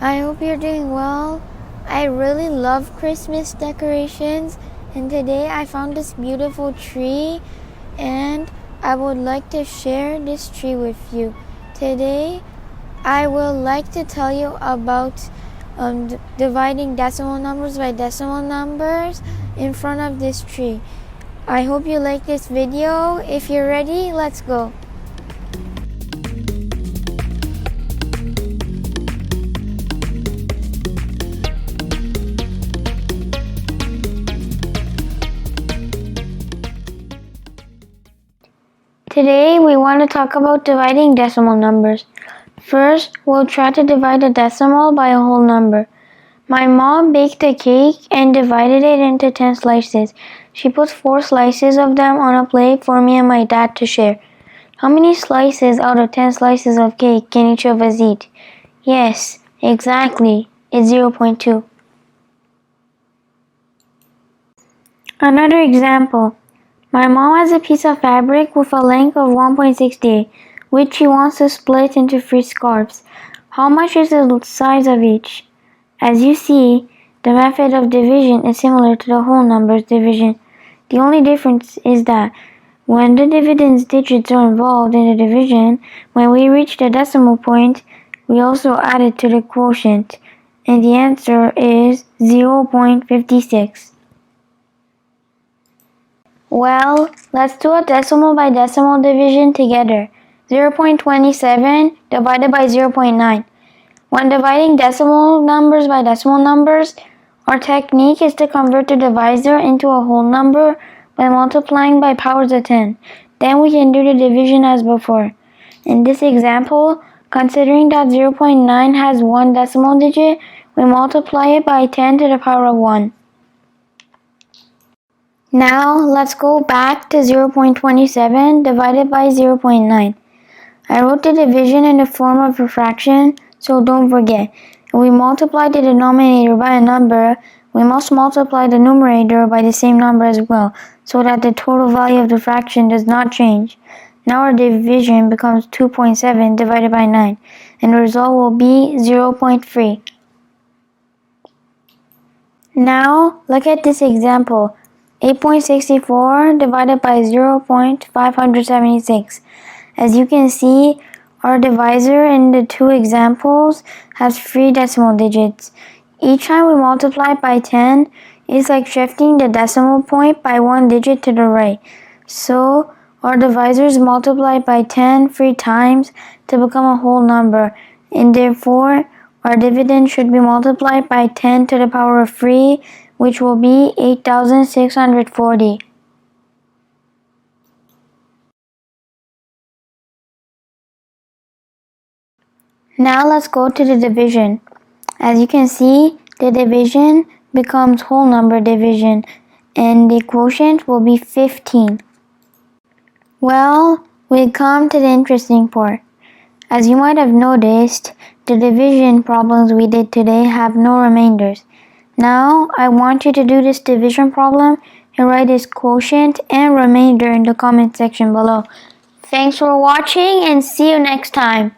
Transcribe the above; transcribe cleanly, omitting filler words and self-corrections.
I hope you're doing well. I really love Christmas decorations, and today I found this beautiful tree, and I would like to share this tree with you. Today, I would like to tell you about dividing decimal numbers by decimal numbers in front of this tree. I hope you like this video. If you're ready, let's go. Today we want to talk about dividing decimal numbers. First, we'll try to divide a decimal by a whole number. My mom baked a cake and divided it into 10 slices. She put 4 slices of them on a plate for me and my dad to share. How many slices out of 10 slices of cake can each of us eat? Yes, exactly. It's 0.2. Another example. My mom has a piece of fabric with a length of 1.68, which she wants to split into 3 scarves. How much is the size of each? As you see, the method of division is similar to the whole numbers division. The only difference is that when the dividend's digits are involved in the division, when we reach the decimal point, we also add it to the quotient, and the answer is 0.56. Well, let's do a decimal by decimal division together. 0.27 divided by 0.9. When dividing decimal numbers by decimal numbers, our technique is to convert the divisor into a whole number by multiplying by powers of 10. Then we can do the division as before. In this example, considering that 0.9 has one decimal digit, we multiply it by 10 to the power of 1. Now, let's go back to 0.27 divided by 0.9. I wrote the division in the form of a fraction, so don't forget. If we multiply the denominator by a number, we must multiply the numerator by the same number as well, so that the total value of the fraction does not change. Now our division becomes 2.7 divided by 9, and the result will be 0.3. Now, look at this example. 8.64 divided by 0.576. As you can see, our divisor in the two examples has 3 decimal digits. Each time we multiply by 10, it's like shifting the decimal point by 1 digit to the right. So, our divisor is multiplied by 10 3 times to become a whole number, and therefore, our dividend should be multiplied by 10 to the power of 3, which will be 8,640. Now let's go to the division. As you can see, the division becomes whole number division, and the quotient will be 15. Well, we come to the interesting part. As you might have noticed, the division problems we did today have no remainders. Now, I want you to do this division problem and write its quotient and remainder in the comment section below. Thanks for watching and see you next time.